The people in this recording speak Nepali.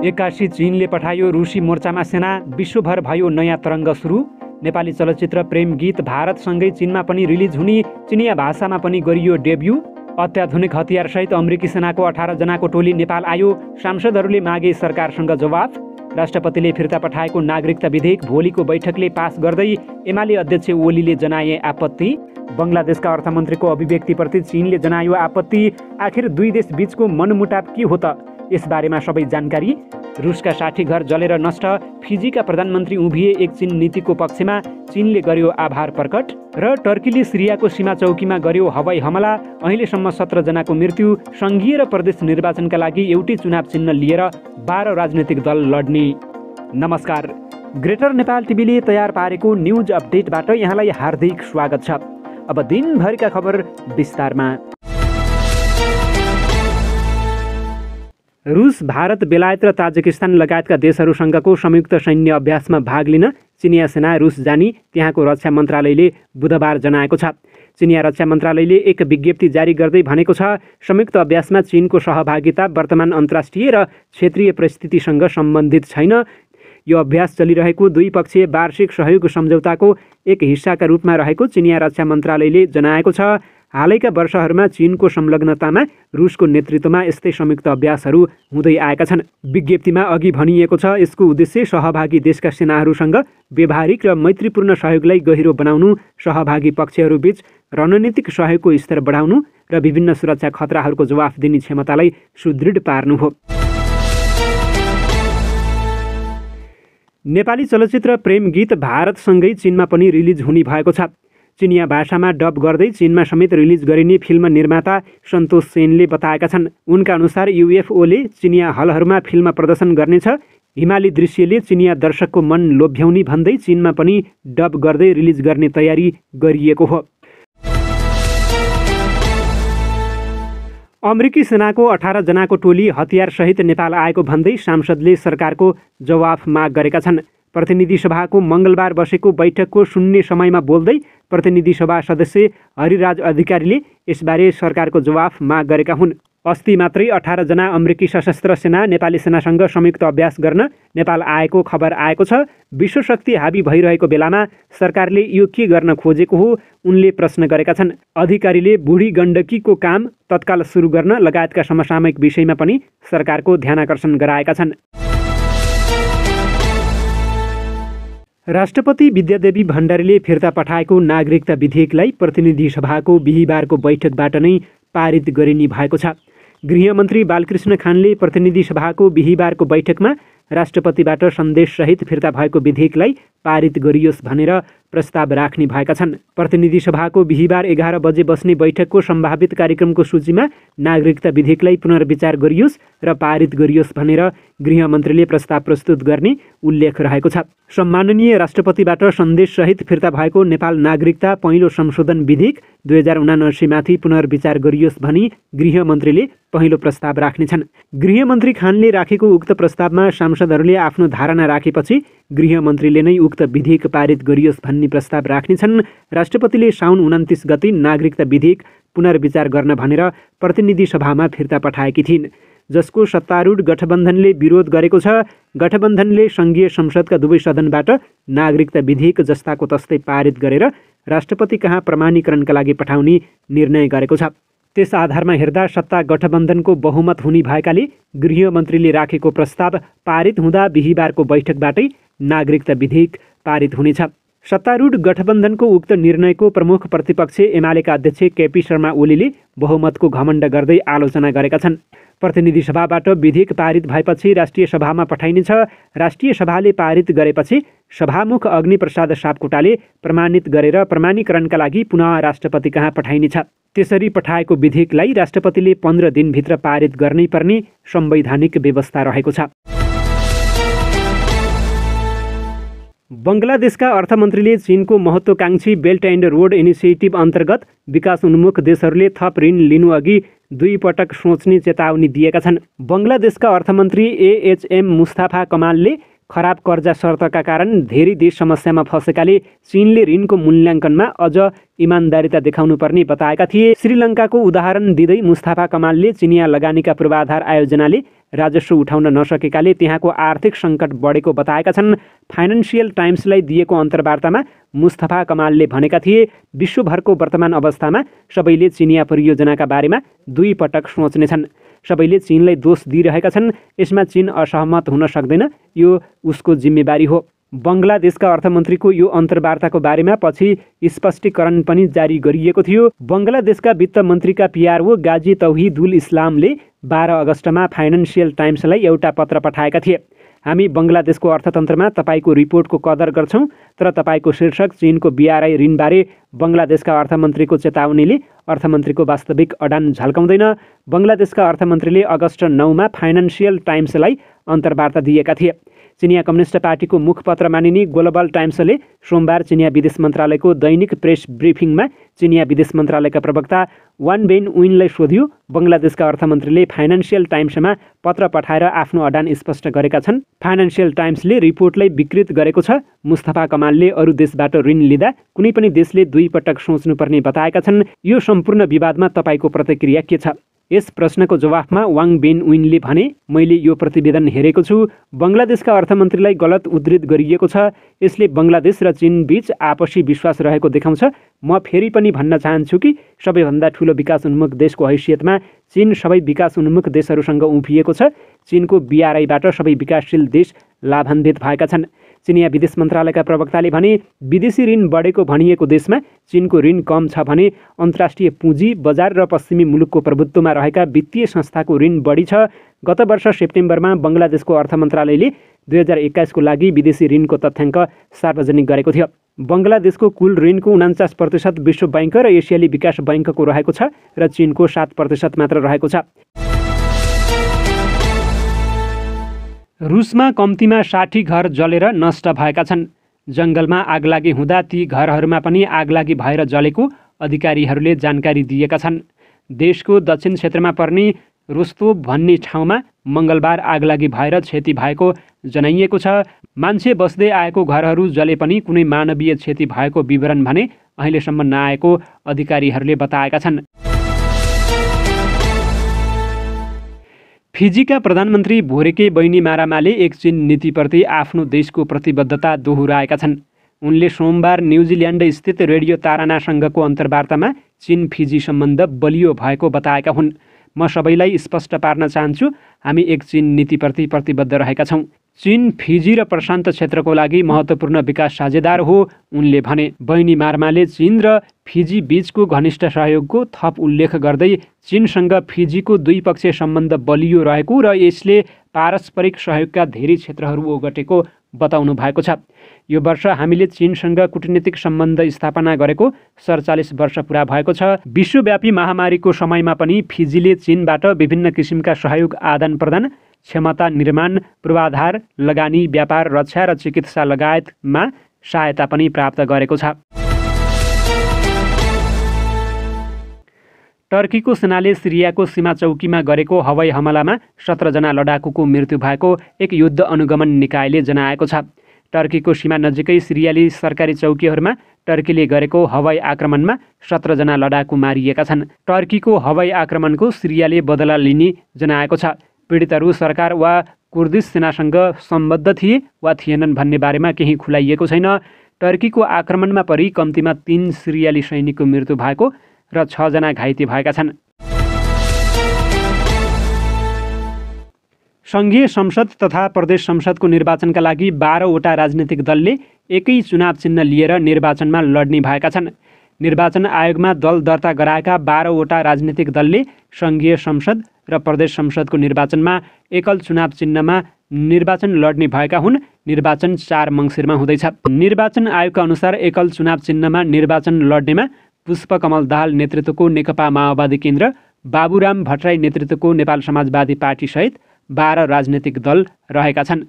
एक्कासी चीनले पठायो रुसी मोर्चामा सेना, विश्वभर भयो नयाँ तरङ्ग सुरु। नेपाली चलचित्र प्रेम गीत भारतसँगै चीनमा पनि रिलिज हुने, चिनिया भाषामा पनि गरियो डेब्यू। अत्याधुनिक हतियारसहित अमेरिकी सेनाको 18 जनाको टोली नेपाल आयो, सांसदहरूले मागे सरकारसँग जवाफ। राष्ट्रपतिले फिर्ता पठाएको नागरिकता विधेयक भोलिको बैठकले पास गर्दै एमाले अध्यक्ष ओलीले जनाए आपत्ति। बङ्गलादेशका अर्थमन्त्रीको अभिव्यक्तिप्रति चीनले जनायो आपत्ति। आखिर दुई देश बीचको मनमुटाव के हो त? यसबारेमा सबै जानकारी। रुसका 60 घर जलेर नष्ट, फिजीका प्रधानमन्त्री उभिए एक चीन नीतिको पक्षमा, चीनले गर्यो आभार प्रकट। र टर्कीले सिरियाको सीमा चौकीमा गर्यो हवाई हमला, अहिलेसम्म 17 जनाको मृत्यु। सङ्घीय र प्रदेश निर्वाचनका लागि एउटै चुनाव चिन्ह लिएर 12 राजनैतिक दल लड्ने। नमस्कार, ग्रेटर नेपाल टिभीले तयार पारेको न्युज अपडेटबाट यहाँलाई हार्दिक स्वागत छ। अब दिनभरिका खबर विस्तारमा। रुस, भारत, बेलायत र ताजिकिस्तान लगायतका देशहरूसँगको संयुक्त सैन्य अभ्यासमा भाग लिन चिनिया सेना रुस जाने त्यहाँको रक्षा मन्त्रालयले बुधबार जनाएको छ। चिनिया रक्षा मन्त्रालयले एक विज्ञप्ति जारी गर्दै भनेको छ, संयुक्त अभ्यासमा चीनको सहभागिता वर्तमान अन्तर्राष्ट्रिय र क्षेत्रीय परिस्थितिसँग सम्बन्धित छैन। यो अभ्यास चलिरहेको द्विपक्षीय वार्षिक सहयोग सम्झौताको एक हिस्साका रूपमा रहेको चिनिया रक्षा मन्त्रालयले जनाएको छ। हालैका वर्षहरूमा चीनको संलग्नतामा रुसको नेतृत्वमा यस्तै संयुक्त अभ्यासहरू हुँदै आएका छन्। विज्ञप्तिमा अघि भनिएको छ, यसको उद्देश्य सहभागी देशका सेनाहरूसँग व्यावहारिक र मैत्रीपूर्ण सहयोगलाई गहिरो बनाउनु, सहभागी पक्षहरूबीच रणनीतिक सहयोगको स्तर बढाउनु र विभिन्न सुरक्षा खतराहरूको जवाफ दिने क्षमतालाई सुदृढ पार्नु हो। नेपाली चलचित्र प्रेम गीत भारतसँगै चीनमा पनि रिलिज हुने भएको छ। चिनिया भाषामा डब गर्दै चीनमा समेत रिलिज गरिने फिल्म निर्माता सन्तोष सेनले बताएका छन्। उनका अनुसार युएफओले चिनिया हलहरूमा फिल्म प्रदर्शन गर्नेछ। हिमाली दृश्यले चिनिया दर्शकको मन लोभ्याउने भन्दै चीनमा पनि डब गर्दै रिलिज गर्ने तयारी गरिएको हो। अमेरिकी सेनाको 18 जनाको टोली हतियारसहित नेपाल आएको भन्दै सांसदले सरकारको जवाफ माग गरेका छन्। प्रतिनिधि सभाको मङ्गलबार बसेको बैठकको शून्य समयमा बोल्दै प्रतिनिधि सभा सदस्य हरिराज अधिकारीले यसबारे सरकारको जवाफ माग गरेका हुन्। अस्ति मात्रै 18 जना अमेरिकी सशस्त्र सेना नेपाली सेनासँग संयुक्त अभ्यास गर्न नेपाल आएको खबर आएको छ। विश्वशक्ति हावी भइरहेको बेलामा सरकारले यो के गर्न खोजेको हो, उनले प्रश्न गरेका छन्। अधिकारीले बुढी गण्डकीको काम तत्काल सुरु गर्न लगायतका समसामयिक विषयमा पनि सरकारको ध्यानाकर्षण गराएका छन्। राष्ट्रपति विद्यादेवी भण्डारीले फिर्ता पठाएको नागरिकता विधेयकलाई प्रतिनिधि सभाको बिहिबारको बैठकबाट नै पारित गरिने भएको छ। गृहमन्त्री बालकृष्ण खानले प्रतिनिधि सभाको बिहिबारको बैठकमा राष्ट्रपतिबाट सन्देशसहित फिर्ता भएको विधेयकलाई पारित गरियोस् भनेर प्रस्ताव राख्ने भएका छन्। प्रतिनिधि सभाको बिहिबार 11 बजे बस्ने बैठकको सम्भावित कार्यक्रमको सूचीमा नागरिकता विधेयकलाई पुनर्विचार गरियोस् र पारित गरियोस् भनेर गृहमन्त्रीले प्रस्ताव प्रस्तुत गर्ने उल्लेख रहेको छ। सम्माननीय राष्ट्रपतिबाट सन्देशसहित फिर्ता भएको नेपाल नागरिकता पहिलो संशोधन विधेयक 2079 माथि पुनर्विचार गरियोस् भनी गृहमन्त्रीले पहिलो प्रस्ताव राख्नेछन्। गृहमन्त्री खानले राखेको उक्त प्रस्तावमा सांसदहरूले आफ्नो धारणा राखेपछि गृहमन्त्रीले नै उक्त विधेयक पारित गरियोस् भन्ने प्रस्ताव राख्नेछन्। राष्ट्रपतिले साउन 29 गते नागरिकता विधेयक पुनर्विचार गर्न भनेर प्रतिनिधि सभामा फिर्ता पठाएकी थिइन्, जसको सत्तारूढ गठबन्धनले विरोध गरेको छ। गठबन्धनले सङ्घीय संसदका दुवै सदनबाट नागरिकता विधेयक जस्ताको तस्तै पारित गरेर राष्ट्रपति कहाँ प्रमाणीकरणका लागि पठाउने निर्णय गरेको छ। त्यस आधारमा हेर्दा सत्ता गठबन्धनको बहुमत हुने भएकाले गृहमन्त्रीले राखेको प्रस्ताव पारित हुँदा बिहिबारको बैठकबाटै नागरिकता विधेयक पारित हुनेछ। सत्तारूढ गठबन्धनको उक्त निर्णयको प्रमुख प्रतिपक्ष एमालेका अध्यक्ष केपी शर्मा ओलीले बहुमतको घमण्ड गर्दै आलोचना गरेका छन्। प्रतिनिधि सभाबाट विधेयक पारित भएपछि राष्ट्रिय सभामा पठाइनेछ। राष्ट्रिय सभाले पारित गरेपछि सभामुख अग्निप्रसाद सापकोटाले प्रमाणित गरेर प्रमाणीकरणका लागि पुनः राष्ट्रपति कहाँ पठाइनेछ। त्यसरी पठाएको विधेयकलाई राष्ट्रपतिले 15 दिनभित्र पारित गर्नै पर्ने संवैधानिक व्यवस्था रहेको छ। बङ्गलादेशका अर्थमन्त्रीले चीनको महत्त्वाकांक्षी बेल्ट एन्ड रोड इनिसिएटिभ अन्तर्गत विकास उन्मुख देशहरूले थप ऋण लिनुअघि 2 पटक सोच्ने चेतावनी दिएका छन्। बङ्गलादेशका अर्थमन्त्री एएचएम मुस्ताफा कमालले खराब कर्जा शर्तका कारण धेरै देश समस्यामा फँसेकाले चीनले ऋणको मूल्याङ्कनमा अझ इमानदारिता देखाउनु पर्ने बताएका थिए। श्रीलङ्काको उदाहरण दिँदै मुस्ताफा कमालले चिनिया लगानीका पूर्वाधार आयोजनाले राजस्व उठाउन नसकेकाले त्यहाँको आर्थिक सङ्कट बढेको बताएका छन्। फाइनान्सियल टाइम्सलाई दिएको अन्तर्वार्तामा मुस्तफा कमालले भनेका थिए, विश्वभरको वर्तमान अवस्थामा सबैले चिनिया परियोजनाका बारेमा 2 पटक सोच्नेछन्। सबैले चीनलाई दोष दिइरहेका छन्। यसमा चीन असहमत हुन सक्दैन, यो उसको जिम्मेवारी हो। बङ्गलादेशका अर्थमन्त्रीको यो अन्तर्वार्ताको बारेमा पछि स्पष्टीकरण पनि जारी गरिएको थियो। बङ्गलादेशका वित्त मन्त्रीका पिआरओ गाजी तौहिदुल इस्लामले 12 अगस्टमा फाइनान्सियल टाइम्सलाई एउटा पत्र पठाएका थिए। हामी बङ्गलादेशको अर्थतन्त्रमा तपाईँको रिपोर्टको कदर गर्छौँ, तर तपाईँको शीर्षक चीनको BRI ऋणबारे बङ्गलादेशका अर्थमन्त्रीको चेतावनीले अर्थमन्त्रीको वास्तविक अडान झल्काउँदैन। बङ्गलादेशका अर्थमन्त्रीले अगस्ट 9मा फाइनान्सियल टाइम्सलाई अन्तर्वार्ता दिएका थिए। चिनिया कम्युनिस्ट पार्टीको मुखपत्र मानिने ग्लोबल टाइम्सले सोमबार चिनिया विदेश मन्त्रालयको दैनिक प्रेस ब्रिफिङमा चिनिया विदेश मन्त्रालयका प्रवक्ता वान बेन उइनलाई सोधियो, बङ्गलादेशका अर्थमन्त्रीले फाइनान्सियल टाइम्समा पत्र पठाएर आफ्नो अडान स्पष्ट गरेका छन्। फाइनान्सियल टाइम्सले रिपोर्टलाई विकृत गरेको छ। मुस्तफा कमालले अरू देशबाट ऋण लिँदा कुनै पनि देशले 2 पटक सोच्नुपर्ने बताएका छन्। यो सम्पूर्ण विवादमा तपाईँको प्रतिक्रिया के छ? यस प्रश्नको जवाफमा वाङ बेन उइनले भने, मैले यो प्रतिवेदन हेरेको छु। बङ्गलादेशका अर्थमन्त्रीलाई गलत उद्धृत गरिएको छ। यसले बङ्गलादेश र चीन बीच आपसी विश्वास रहेको देखाउँछ। म फेरि पनि भन्न चाहन्छु कि सबैभन्दा ठुलो विकास उन्मुख देशको हैसियतमा चीन सबै विकास उन्मुख देशहरूसँग उभिएको छ। चीनको BRIबाट सबै विकासशील देश लाभान्वित भएका छन्। चिनिया विदेश मन्त्रालयका प्रवक्ताले भने, विदेशी ऋण बढेको भनिएको देशमा चीनको ऋण कम छ भने अन्तर्राष्ट्रिय पुँजी बजार र पश्चिमी मुलुकको प्रभुत्वमा रहेका वित्तीय संस्थाको ऋण बढी छ। गत वर्ष सेप्टेम्बरमा बङ्गलादेशको अर्थ मन्त्रालयले 2021 को लागि विदेशी ऋणको तथ्याङ्क सार्वजनिक गरेको थियो। बङ्गलादेशको कुल ऋणको 49% विश्व बैंक र एसियाली विकास बैंकको रहेको छ र चीनको 7% मात्र रहेको छ। रुसमा कम्तीमा 60 घर जलेर नष्ट भएका छन्। जङ्गलमा आगलागी हुँदा ती घरहरूमा पनि आगलागी भएर जलेको अधिकारीहरूले जानकारी दिएका छन्। देशको दक्षिण क्षेत्रमा पर्ने रोस्तोभ भन्ने ठाउँमा मङ्गलबार आगलागी भएर क्षति भएको जनाइएको छ। मान्छे बस्दै आएको घरहरू जले पनि कुनै मानवीय क्षति भएको विवरण भने अहिलेसम्म नआएको अधिकारीहरूले बताएका छन्। फिजीका प्रधानमन्त्री भोरेके बैनीमारामाले एक चीन नीतिप्रति आफ्नो देशको प्रतिबद्धता दोहोऱ्याएका छन्। उनले सोमबार न्युजिल्यान्ड स्थित रेडियो तारानासँगको अन्तर्वार्तामा चीन फिजी सम्बन्ध बलियो भएको बताएका हुन्। म सबैलाई स्पष्ट पार्न चाहन्छु, हामी एक चीन नीतिप्रति प्रतिबद्ध रहेका छौँ। चीन फिजी र प्रशान्त क्षेत्रको लागि महत्त्वपूर्ण विकास साझेदार हो, उनले भने। बैनीमारामाले चीन र फिजी बीचको घनिष्ठ सहयोगको थप उल्लेख गर्दै चीनसँग फिजीको द्विपक्षीय सम्बन्ध बलियो रहेको र यसले पारस्परिक सहयोगका धेरै क्षेत्रहरू ओगटेको बताउनु भएको छ। यो वर्ष हामीले चीनसँग कूटनीतिक सम्बन्ध स्थापना गरेको 47 वर्ष पुरा भएको छ। विश्वव्यापी महामारीको समयमा पनि फिजीले चीनबाट विभिन्न किसिमका सहयोग आदान प्रदान, क्षमता निर्माण, पूर्वाधार, लगानी, व्यापार, रक्षा र चिकित्सा लगायतमा सहायता पनि प्राप्त गरेको छ। टर्कीको सेनाले सिरियाको सीमा चौकीमा गरेको हवाई हमलामा 17 जना लडाकुको मृत्यु भएको एक युद्ध अनुगमन निकायले जनाएको छ। टर्कीको सीमा नजिकै सिरियाली सरकारी चौकीहरूमा टर्कीले गरेको हवाई आक्रमणमा 17 जना लडाकु मारिएका छन्। टर्कीको हवाई आक्रमणको सिरियाले बदला लिने जनाएको छ। पीडितहरू सरकार वा कुर्दिश सेनासँग सम्बद्ध थिए वा थिएनन् भन्ने बारेमा केही खुलाइएको छैन। टर्कीको आक्रमणमा परि कम्तीमा 3 सिरियाली सैनिकको मृत्यु भएको र 6 जना घाइते भएका छन्। सङ्घीय संसद तथा प्रदेश संसदको निर्वाचनका लागि 12 वटा राजनीतिक दलले एकै चुनाव चिन्ह लिएर निर्वाचनमा लड्ने भएका छन्। निर्वाचन आयोगमा दल दर्ता गराएका 12 वटा राजनीतिक दलले सङ्घीय संसद र प्रदेश संसदको निर्वाचनमा एकल चुनाव चिन्हमा निर्वाचन लड्ने भएका हुन्। निर्वाचन 4 मङ्सिरमा हुँदैछ। निर्वाचन आयोगका अनुसार एकल चुनाव चिन्हमा निर्वाचन लड्नेमा पुष्पकमल दाहाल नेतृत्वको नेकपा माओवादी केन्द्र, बाबुराम भट्टराई नेतृत्वको नेपाल समाजवादी पार्टी सहित 12 राजनीतिक दल रहेका छन्।